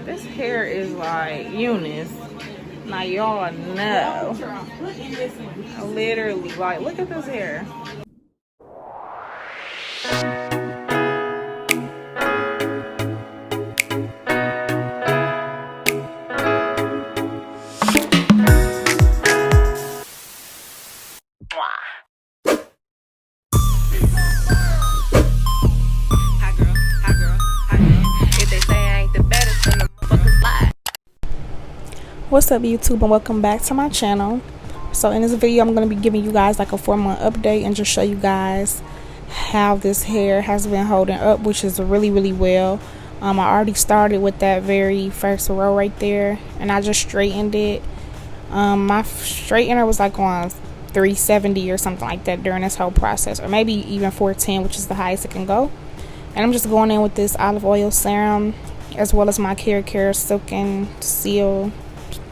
This hair is like Unice. Now y'all know. Literally, like, look at this hair. What's up YouTube, and welcome back to my channel. So in this video I'm going to be giving you guys like a 4-month update and just show you guys how this hair has been holding up, which is really well. I already started with that very first row right there, and I just straightened it. My straightener was like on 370 or something like that during this whole process, or maybe even 410, which is the highest it can go. And I'm just going in with this olive oil serum, as well as my Care Silk and Seal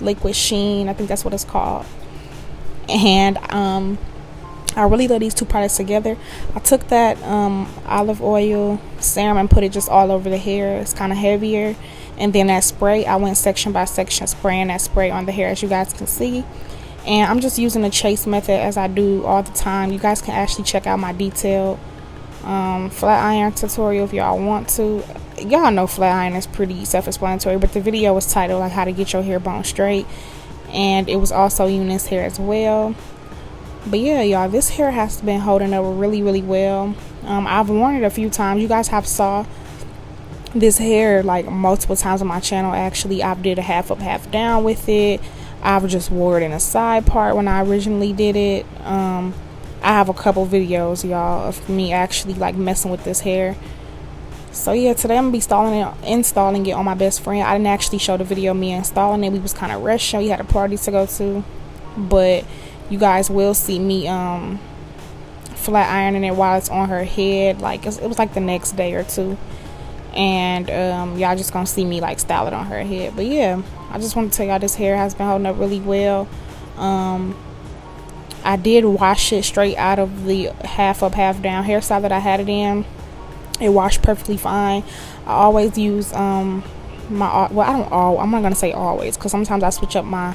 liquid sheen, I think that's what it's called. And I really love these two products together. I took that olive oil serum and put it just all over the hair. It's kind of heavier. And then that spray, I went section by section spraying that spray on the hair, as you guys can see. And I'm just using the chase method as I do all the time. You guys can actually check out my detailed flat iron tutorial if y'all want to. Y'all know flat iron is pretty self-explanatory, but the video was titled like how to get your hair bone straight, and it was also Unice hair as well. But yeah, y'all, this hair has been holding up really well. I've worn it a few times. You guys have saw this hair like multiple times on my channel. Actually, I've did a half up half down with it. I've just wore it in a side part when I originally did it. I have a couple videos, y'all, of me actually like messing with this hair. So yeah, today I'm gonna be installing it on my best friend. I didn't actually show the video of me installing it. We was kind of rushing. We had a party to go to, but you guys will see me flat ironing it while it's on her head. Like it was like the next day or two, and y'all just gonna see me like style it on her head. But yeah, I just want to tell y'all this hair has been holding up really well. I did wash it straight out of the half up half down hairstyle that I had it in. It washed perfectly fine. I always use I'm not gonna say always, because sometimes I switch up my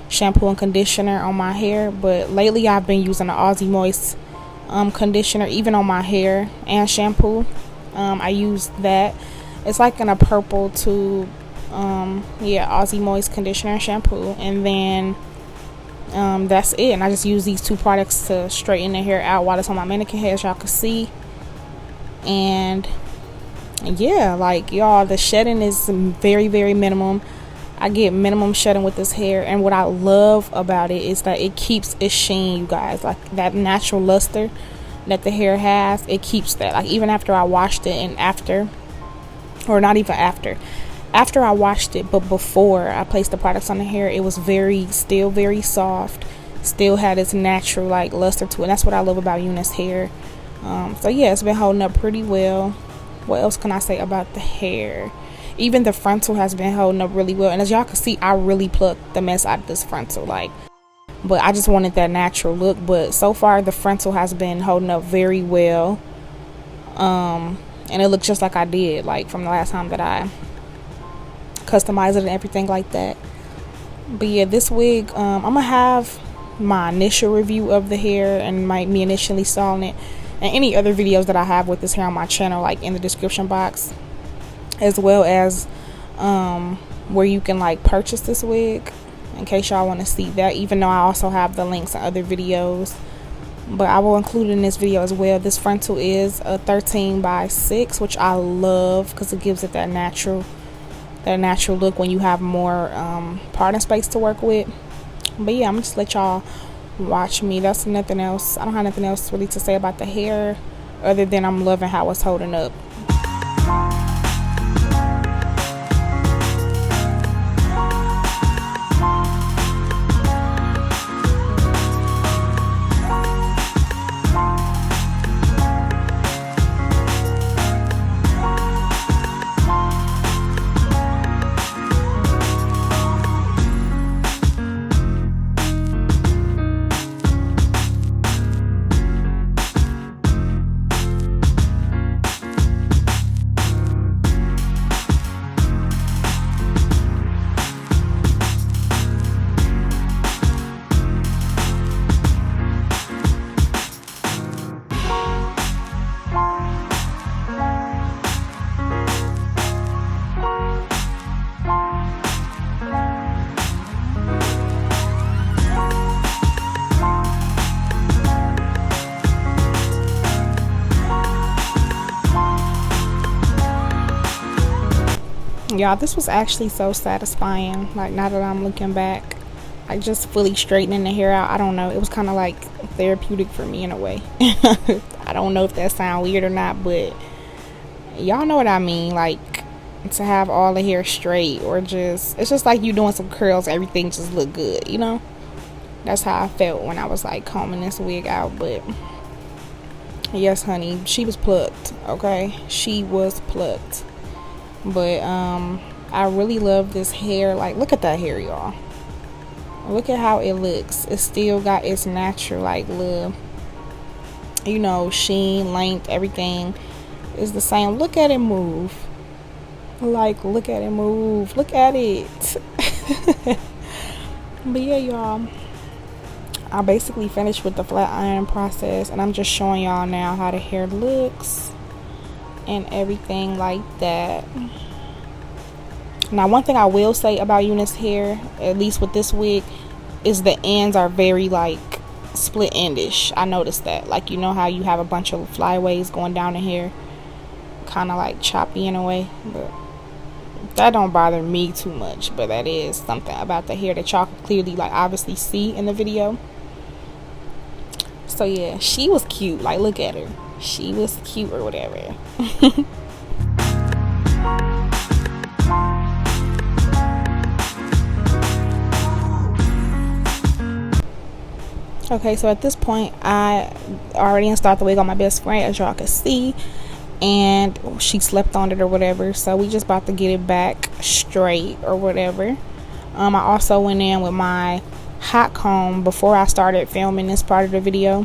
shampoo and conditioner on my hair, but lately I've been using the Aussie Moist conditioner even on my hair and shampoo. I use that. It's like in a purple tube. Yeah, Aussie Moist conditioner and shampoo, and then that's it. And I just use these two products to straighten the hair out while it's on my mannequin head, as y'all can see. And yeah, like y'all, the shedding is very minimum. I get minimum shedding with this hair, and what I love about it is that it keeps its sheen, you guys. Like that natural luster that the hair has, it keeps that. Like even after I washed it, and after I washed it, but before I placed the products on the hair, it was still very soft, still had its natural like luster to it. And that's what I love about Unice hair. So yeah, it's been holding up pretty well. What else can I say about the hair? Even the frontal has been holding up really well, and as y'all can see, I really plucked the mess out of this frontal, but I just wanted that natural look. But so far the frontal has been holding up very well, and it looks just like I did like from the last time that I customized it and everything like that. But yeah, this wig, I'm gonna have my initial review of the hair and me initially styling it, and any other videos that I have with this hair on my channel, like in the description box, as well as where you can like purchase this wig, in case y'all want to see that, even though I also have the links in other videos. But I will include it in this video as well. This frontal is a 13x6, which I love because it gives it that natural look when you have more parting space to work with. But yeah, I'm just let y'all watch me. That's nothing else. I don't have nothing else really to say about the hair, other than I'm loving how it's holding up. Y'all, this was actually so satisfying. Like, now that I'm looking back, like, just fully straightening the hair out, I don't know, it was kind of like therapeutic for me in a way. I don't know if that sounds weird or not, but y'all know what I mean. Like, to have all the hair straight, or just, it's just like you doing some curls, everything just look good, you know. That's how I felt when I was like combing this wig out. But yes, honey, she was plucked. Okay, she was plucked. But I really love this hair. Like, look at that hair, y'all. Look at how it looks. It still got its natural, like, little, you know, sheen, length, everything is the same. Look at it move. Like, look at it move. Look at it. But yeah, y'all, I basically finished with the flat iron process, and I'm just showing y'all now how the hair looks and everything like that. Now, one thing I will say about Unice hair, at least with this wig, is the ends are very like split endish. I noticed that. Like, you know how you have a bunch of flyaways going down the hair, kind of like choppy in a way, but that don't bother me too much. But that is something about the hair that y'all can clearly, like, obviously see in the video. So yeah, she was cute. Like, look at her, she was cute or whatever. Okay, so at this point, I already installed the wig on my best friend, as y'all can see, and she slept on it or whatever. So we just about to get it back straight or whatever. I also went in with my hot comb before I started filming this part of the video.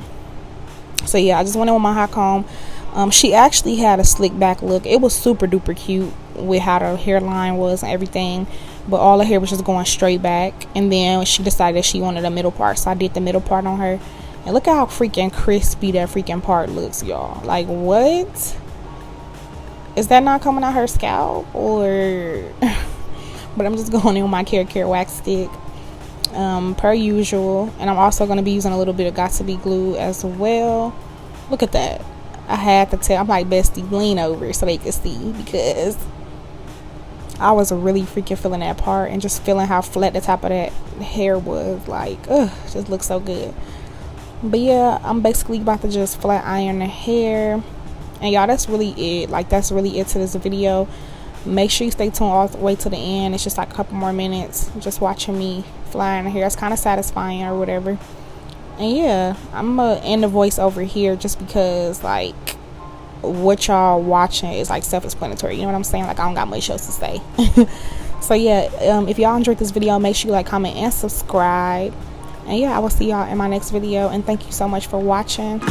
So yeah, I just went in with my hot comb. She actually had a slick back look. It was super duper cute with how the hairline was and everything, but all the hair was just going straight back. And then she decided she wanted a middle part, so I did the middle part on her. And look at how freaking crispy that freaking part looks, y'all. Like, what? Is that not coming out her scalp, or? But I'm just going in with my Care wax stick, per usual. And I'm also going to be using a little bit of Got To Be glue as well. Look at that. I had to tell, I'm like, bestie, lean over so they could see, because I was really freaking feeling that part and just feeling how flat the top of that hair was. Like, ugh, just looks so good. But yeah, I'm basically about to just flat iron the hair. And y'all, that's really it. Like, that's really it to this video. Make sure you stay tuned all the way to the end. It's just like a couple more minutes just watching me flat iron the hair. It's kind of satisfying or whatever. And yeah, I'm gonna end the voice over here, just because, like, what y'all watching is like self-explanatory, you know what I'm saying? Like, I don't got much else to say. So yeah, if y'all enjoyed this video, make sure you like, comment, and subscribe. And yeah, I will see y'all in my next video, and thank you so much for watching.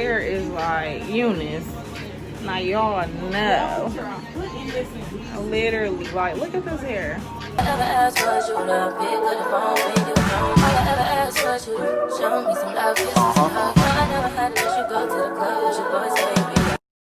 hair is like Unice. Now y'all know. Literally, like, look at this hair. I never asked for you to pick up the phone when you was home. All I ever asked was you to show me some love, kisses and hugs. No, I never had to let you go to the club with your boys.